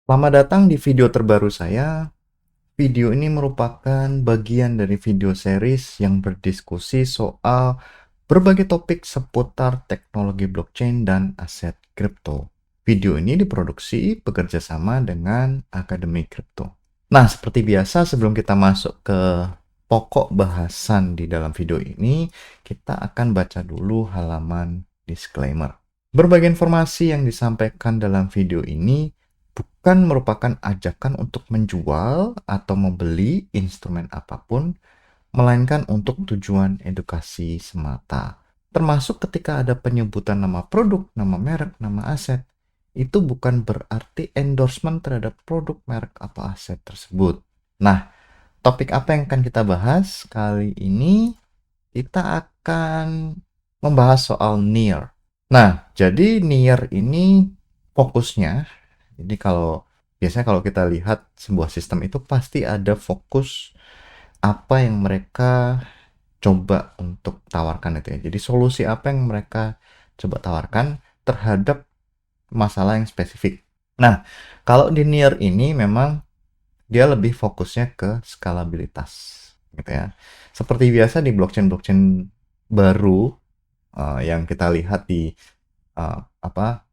Selamat datang di video terbaru saya. Video ini merupakan bagian dari video series yang berdiskusi soal berbagai topik seputar teknologi blockchain dan aset kripto. Video ini diproduksi bekerja sama dengan Akademi Kripto. Nah, seperti biasa sebelum kita masuk ke pokok bahasan di dalam video ini, kita akan baca dulu halaman disclaimer. Berbagai informasi yang disampaikan dalam video ini bukan merupakan ajakan untuk menjual atau membeli instrumen apapun, melainkan untuk tujuan edukasi semata. Termasuk ketika ada penyebutan nama produk, nama merek, nama aset, itu bukan berarti endorsement terhadap produk, merek, atau aset tersebut. Nah, topik apa yang akan kita bahas kali ini? Kita akan membahas soal NIR. Nah, jadi NIR ini fokusnya, jadi biasanya kalau kita lihat sebuah sistem itu pasti ada fokus apa yang mereka coba untuk tawarkan itu ya. Jadi solusi apa yang mereka coba tawarkan terhadap masalah yang spesifik. Nah, kalau di NIR ini memang dia lebih fokusnya ke skalabilitas gitu ya. Seperti biasa di blockchain-blockchain baru yang kita lihat di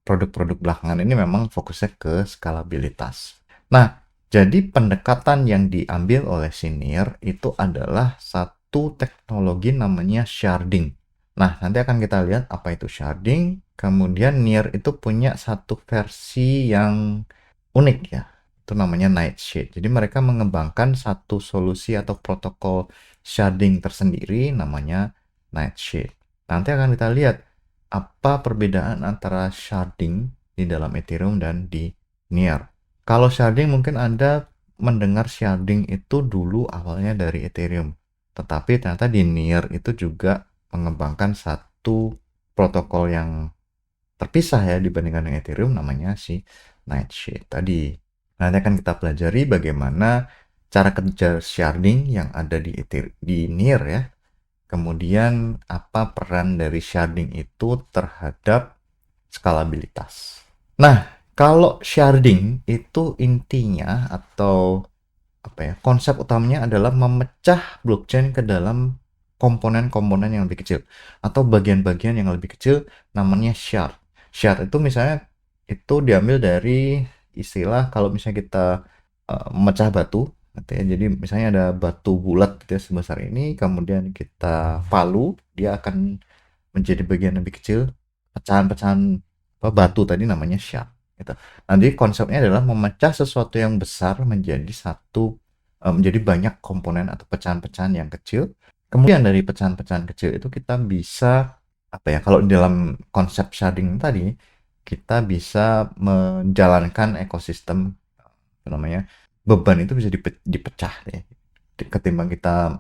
produk-produk belakangan ini memang fokusnya ke skalabilitas. Nah, jadi pendekatan yang diambil oleh Sinir itu adalah satu teknologi namanya sharding. Nah, nanti akan kita lihat apa itu sharding. Kemudian NIR itu punya satu versi yang unik ya. Itu namanya Nightshade. Jadi mereka mengembangkan satu solusi atau protokol sharding tersendiri namanya Nightshade. Nanti akan kita lihat apa perbedaan antara sharding di dalam Ethereum dan di NIR. Kalau sharding mungkin Anda mendengar sharding itu dulu awalnya dari Ethereum. Tetapi ternyata di NIR itu juga mengembangkan satu protokol yang terpisah ya dibandingkan dengan Ethereum, namanya si Nightshade tadi. Nanti akan kita pelajari bagaimana cara kerja sharding yang ada di NIR ya. Kemudian apa peran dari sharding itu terhadap skalabilitas. Nah, kalau sharding itu intinya atau konsep utamanya adalah memecah blockchain ke dalam komponen-komponen yang lebih kecil atau bagian-bagian yang lebih kecil, namanya shard. Shard itu misalnya itu diambil dari istilah kalau misalnya kita memecah batu gitu ya. Jadi misalnya ada batu bulat gitu ya, sebesar ini, kemudian kita palu, dia akan menjadi bagian lebih kecil, pecahan-pecahan batu tadi namanya shard gitu. Nanti konsepnya adalah memecah sesuatu yang besar menjadi banyak komponen atau pecahan-pecahan yang kecil. Kemudian dari pecahan-pecahan kecil itu kita bisa kalau di dalam konsep sharding tadi kita bisa menjalankan ekosistem namanya beban itu bisa dipecah ya. Ketimbang kita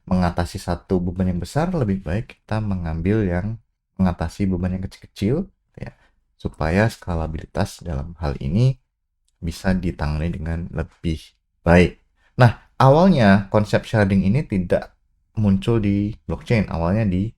mengatasi satu beban yang besar, lebih baik kita mengambil yang mengatasi beban yang kecil-kecil ya, supaya skalabilitas dalam hal ini bisa ditangani dengan lebih baik. Nah, awalnya konsep sharding ini tidak muncul di blockchain, awalnya di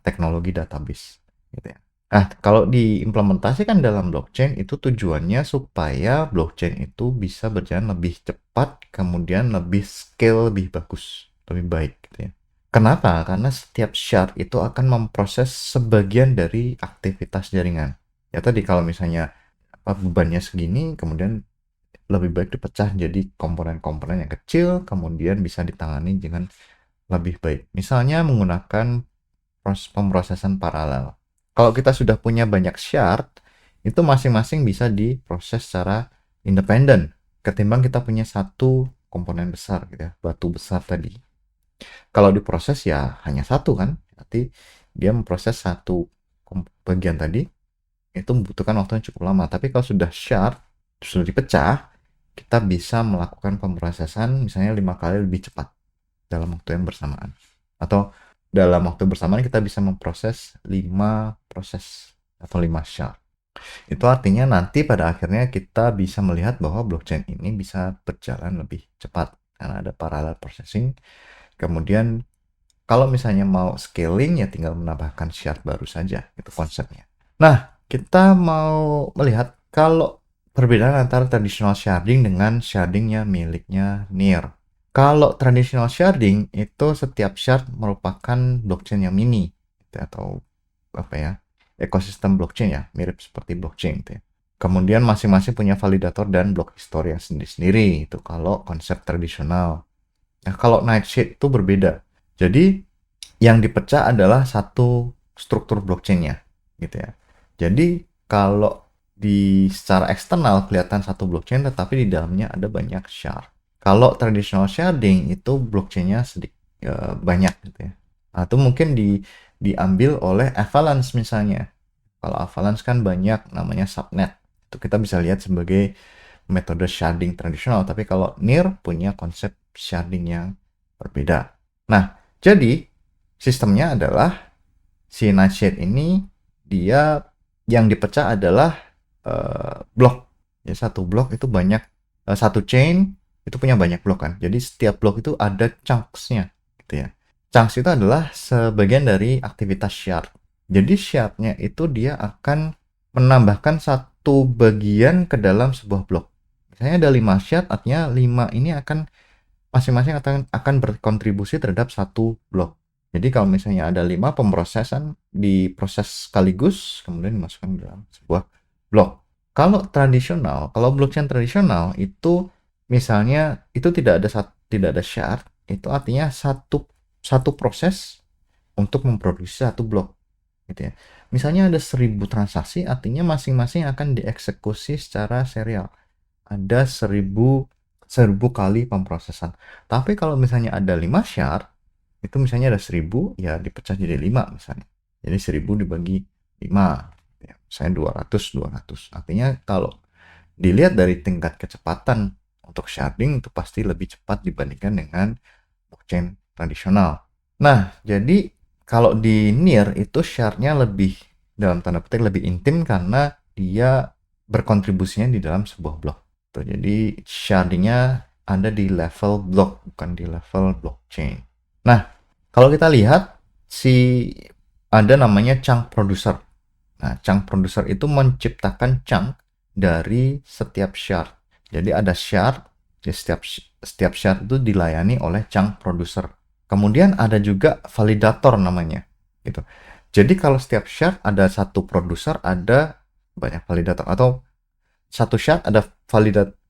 teknologi database gitu ya. Nah, kalau diimplementasikan dalam blockchain itu tujuannya supaya blockchain itu bisa berjalan lebih cepat, kemudian lebih scale lebih bagus, lebih baik gitu ya. Kenapa? Karena setiap shard itu akan memproses sebagian dari aktivitas jaringan. Ya tadi kalau misalnya bebannya segini, kemudian lebih baik dipecah jadi komponen-komponen yang kecil, kemudian bisa ditangani dengan lebih baik. Misalnya menggunakan proses pemrosesan paralel. Kalau kita sudah punya banyak shard, itu masing-masing bisa diproses secara independen ketimbang kita punya satu komponen besar gitu ya, batu besar tadi. Kalau diproses ya hanya satu kan, berarti dia memproses satu bagian tadi itu membutuhkan waktu yang cukup lama. Tapi kalau sudah shard, sudah dipecah, kita bisa melakukan pemrosesan misalnya 5 kali lebih cepat dalam waktu yang bersamaan. Atau dalam waktu bersamaan kita bisa memproses 5 proses atau 5 shard. Itu artinya nanti pada akhirnya kita bisa melihat bahwa blockchain ini bisa berjalan lebih cepat karena ada parallel processing. Kemudian kalau misalnya mau scaling ya tinggal menambahkan shard baru saja, itu konsepnya. Nah, kita mau melihat kalau perbedaan antara traditional sharding dengan shardingnya miliknya NEAR. Kalau traditional sharding itu setiap shard merupakan blockchain yang mini gitu, atau apa ya, ekosistem blockchain ya, mirip seperti blockchain gitu ya. Kemudian masing-masing punya validator dan block history yang sendiri-sendiri, itu kalau konsep tradisional. Nah, kalau Nightshade itu berbeda. Jadi yang dipecah adalah satu struktur blockchain-nya gitu ya. Jadi kalau di secara eksternal kelihatan satu blockchain, tetapi di dalamnya ada banyak shard. Kalau traditional sharding itu blockchain-nya sedikit banyak gitu ya. Atau mungkin diambil oleh Avalanche misalnya. Kalau Avalanche kan banyak namanya subnet. Itu kita bisa lihat sebagai metode sharding tradisional. Tapi kalau NEAR punya konsep sharding yang berbeda. Nah, jadi sistemnya adalah si Nightshade ini dia yang dipecah adalah blok. Ya, satu blok itu banyak, satu chain itu punya banyak blok kan. Jadi setiap blok itu ada chunks-nya gitu ya. Chunks itu adalah sebagian dari aktivitas shard. Jadi shardnya itu dia akan menambahkan satu bagian ke dalam sebuah blok. Misalnya ada 5 shard, artinya 5 ini akan masing-masing akan berkontribusi terhadap satu blok. Jadi kalau misalnya ada 5 pemrosesan diproses sekaligus, kemudian dimasukkan dalam sebuah blok. Kalau blockchain tradisional itu misalnya itu tidak ada shard, itu artinya satu proses untuk memproduksi satu blok gitu ya. Misalnya ada 1000 transaksi, artinya masing-masing akan dieksekusi secara serial. Ada 1000 kali pemrosesan. Tapi kalau misalnya ada 5 shard, itu misalnya ada 1000, ya dipecah jadi 5 misalnya. Jadi 1000 dibagi 5, ya, misalnya 200. Artinya kalau dilihat dari tingkat kecepatan untuk sharding itu pasti lebih cepat dibandingkan dengan blockchain tradisional. Nah, jadi kalau di NEAR itu shardnya lebih, dalam tanda petik, lebih intim karena dia berkontribusinya di dalam sebuah blok. Jadi shardingnya ada di level blok, bukan di level blockchain. Nah, kalau kita lihat ada namanya chunk producer. Nah, chunk producer itu menciptakan chunk dari setiap shard. Jadi ada shard, di setiap shard itu dilayani oleh chunk producer. Kemudian ada juga validator namanya, gitu. Jadi kalau setiap shard ada satu producer, ada banyak validator, atau satu shard ada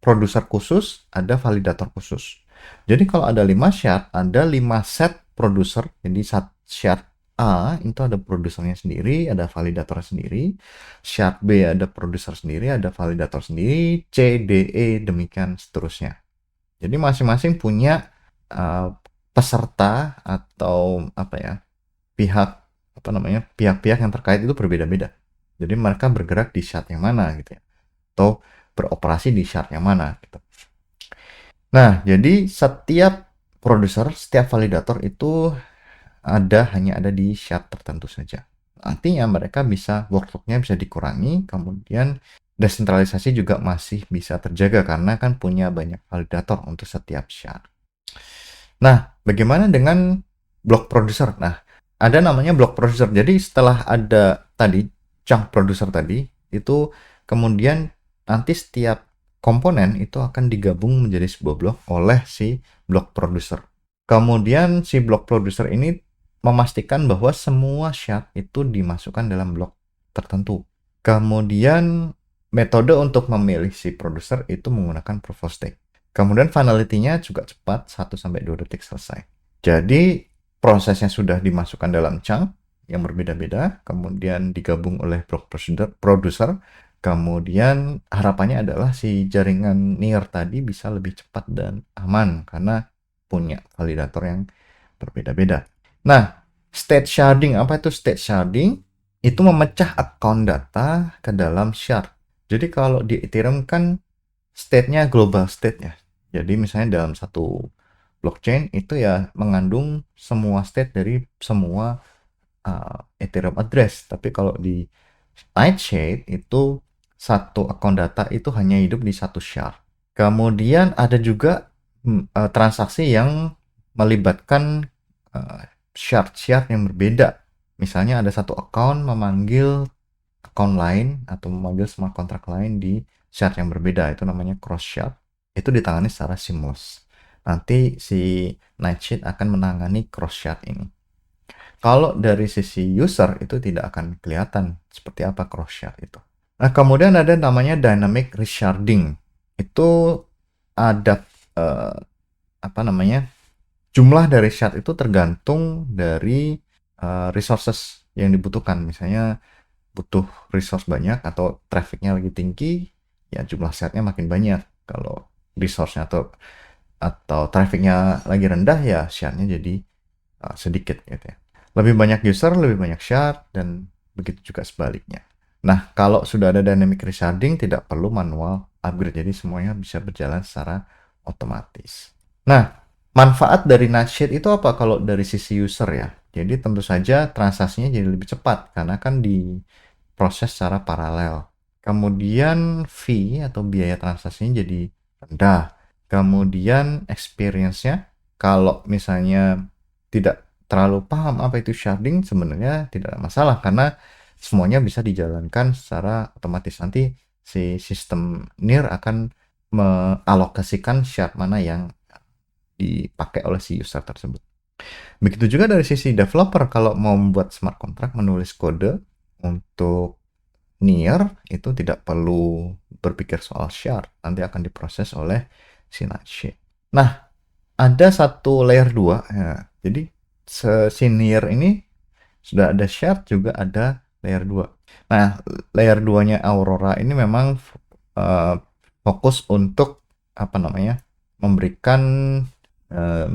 produser khusus, ada validator khusus. Jadi kalau ada 5 shard, ada 5 set produser. Jadi shard A itu ada produsernya sendiri, ada validatornya sendiri. Shard B ada produser sendiri, ada validator sendiri. C, D, E, demikian seterusnya. Jadi masing-masing punya peserta atau pihak-pihak yang terkait itu berbeda-beda. Jadi mereka bergerak di shard yang mana gitu ya, atau beroperasi di shard yang mana gitu. Nah, jadi setiap produser, setiap validator itu hanya ada di shard tertentu saja. Artinya mereka workload-nya bisa dikurangi, kemudian desentralisasi juga masih bisa terjaga karena kan punya banyak validator untuk setiap shard. Nah, bagaimana dengan block producer? Nah, ada namanya block producer. Jadi setelah ada tadi chunk producer tadi, itu kemudian nanti setiap komponen itu akan digabung menjadi sebuah blok oleh si block producer. Kemudian si block producer ini memastikan bahwa semua shard itu dimasukkan dalam blok tertentu. Kemudian metode untuk memilih si producer itu menggunakan proof of stake. Kemudian finality-nya juga cepat, 1-2 detik selesai. Jadi prosesnya sudah dimasukkan dalam chunk yang berbeda-beda, kemudian digabung oleh block producer. Kemudian harapannya adalah si jaringan NEAR tadi bisa lebih cepat dan aman karena punya validator yang berbeda-beda. Nah, state sharding, apa itu state sharding? Itu memecah account data ke dalam shard. Jadi kalau di Ethereum kan state-nya global state ya. Jadi misalnya dalam satu blockchain itu ya mengandung semua state dari semua Ethereum address. Tapi kalau di Nightshade itu satu account data itu hanya hidup di satu shard. Kemudian ada juga transaksi yang melibatkan shard-shard yang berbeda. Misalnya ada satu account memanggil account lain atau memanggil smart contract lain di shard yang berbeda, itu namanya cross shard, itu ditangani secara seamless. Nanti si Nightshade akan menangani cross shard ini. Kalau dari sisi user itu tidak akan kelihatan seperti apa cross shard itu. Nah, kemudian ada namanya dynamic resharding. Itu ada eh, apa namanya? Jumlah dari shard itu tergantung dari resources yang dibutuhkan. Misalnya butuh resource banyak atau trafficnya lagi tinggi, ya jumlah shardnya makin banyak. Kalau resource-nya atau trafficnya lagi rendah, ya shardnya jadi sedikit gitu ya. Lebih banyak user, lebih banyak shard, dan begitu juga sebaliknya. Nah, kalau sudah ada dynamic resharding, tidak perlu manual upgrade, jadi semuanya bisa berjalan secara otomatis. Nah, manfaat dari Nightshade itu apa kalau dari sisi user ya? Jadi tentu saja transaksinya jadi lebih cepat, karena kan diproses secara paralel. Kemudian fee atau biaya transaksinya jadi rendah. Kemudian experience-nya, kalau misalnya tidak terlalu paham apa itu sharding, sebenarnya tidak ada masalah karena semuanya bisa dijalankan secara otomatis. Nanti si sistem NIR akan mengalokasikan shard mana yang dipakai oleh si user tersebut. Begitu juga dari sisi developer, kalau mau membuat smart contract, menulis kode untuk NIR itu tidak perlu berpikir soal shard, nanti akan diproses oleh si Nightshade. Nah, ada satu layer 2 ya. Jadi si NIR ini sudah ada shard, juga ada layer 2. Nah, layer 2-nya Aurora ini memang fokus untuk apa namanya? Memberikan uh,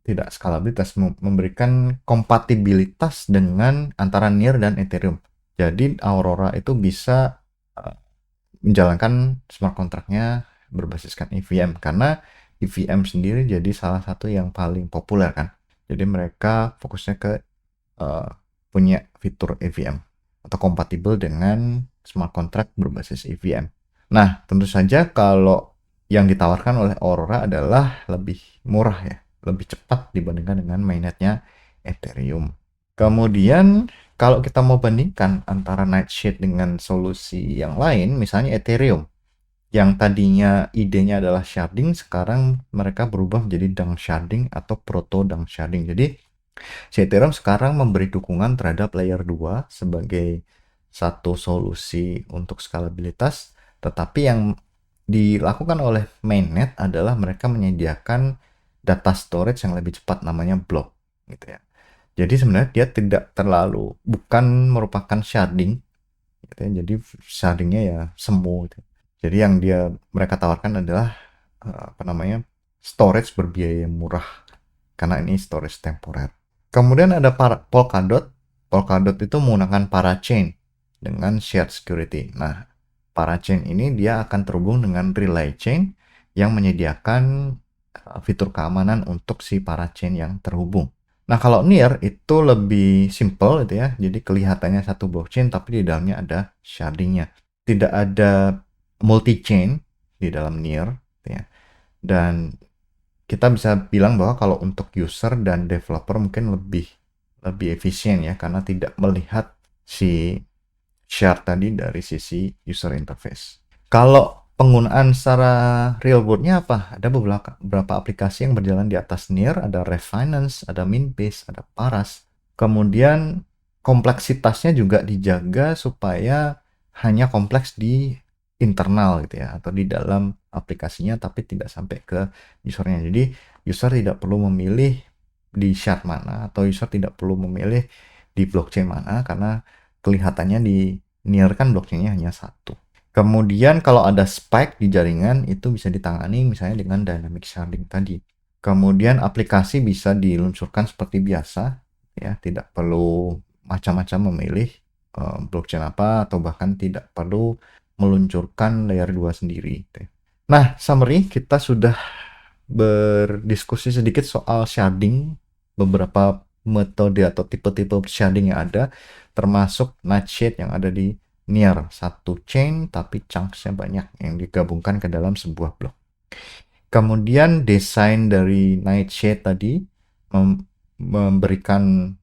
tidak skalabilitas, memberikan kompatibilitas dengan antara NIR dan Ethereum. Jadi Aurora itu bisa menjalankan smart contract-nya berbasiskan EVM, karena EVM sendiri jadi salah satu yang paling populer kan. Jadi mereka fokusnya ke punya fitur EVM atau kompatibel dengan smart contract berbasis EVM. Nah, tentu saja kalau yang ditawarkan oleh Aurora adalah lebih murah ya, lebih cepat dibandingkan dengan mainnetnya Ethereum. Kemudian kalau kita mau bandingkan antara Nightshade dengan solusi yang lain, misalnya Ethereum, yang tadinya idenya adalah sharding, sekarang mereka berubah menjadi dunk sharding atau proto dunk sharding. Jadi si Ethereum sekarang memberi dukungan terhadap layer 2 sebagai satu solusi untuk skalabilitas, tetapi yang dilakukan oleh mainnet adalah mereka menyediakan data storage yang lebih cepat, namanya block gitu ya. Jadi sebenarnya dia tidak terlalu, bukan merupakan sharding gitu ya. Jadi shardingnya ya semu gitu. Jadi yang mereka tawarkan adalah apa namanya, storage berbiaya yang murah, karena ini storage temporer. Kemudian ada Polkadot. Polkadot itu menggunakan parachain dengan shared security. Nah, parachain ini dia akan terhubung dengan relay chain yang menyediakan fitur keamanan untuk si parachain yang terhubung. Nah, kalau NIR itu lebih simple gitu ya. Jadi kelihatannya satu blockchain tapi di dalamnya ada shardingnya. Tidak ada multi-chain di dalam NIR gitu ya. Dan kita bisa bilang bahwa kalau untuk user dan developer mungkin lebih efisien ya, karena tidak melihat si shard tadi dari sisi user interface. Kalau penggunaan secara real world-nya apa? Ada beberapa aplikasi yang berjalan di atas NIR, ada Refinance, ada Minbase, ada Paras. Kemudian kompleksitasnya juga dijaga supaya hanya kompleks di internal gitu ya, atau di dalam aplikasinya, tapi tidak sampai ke usernya. Jadi user tidak perlu memilih di shard mana, atau user tidak perlu memilih di blockchain mana, karena kelihatannya di NIR kan blockchainnya hanya satu. Kemudian kalau ada spike di jaringan itu bisa ditangani misalnya dengan dynamic sharding tadi. Kemudian aplikasi bisa diluncurkan seperti biasa ya, tidak perlu macam-macam memilih blockchain apa, atau bahkan tidak perlu meluncurkan layer 2 sendiri. Nah, summary, kita sudah berdiskusi sedikit soal sharding, beberapa metode atau tipe-tipe sharding yang ada, termasuk Nightshade yang ada di NIR, satu chain tapi chunks-nya banyak yang digabungkan ke dalam sebuah blok. Kemudian desain dari Nightshade tadi memberikan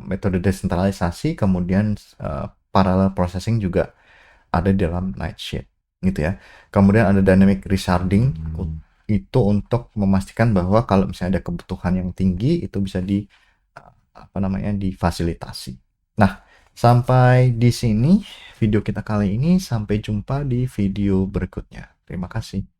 metode desentralisasi, kemudian parallel processing juga ada di dalam Nightshade. gitu ya. Kemudian ada dynamic resharding, itu untuk memastikan bahwa kalau misalnya ada kebutuhan yang tinggi itu bisa difasilitasi. Nah, sampai di sini video kita kali ini, sampai jumpa di video berikutnya. Terima kasih.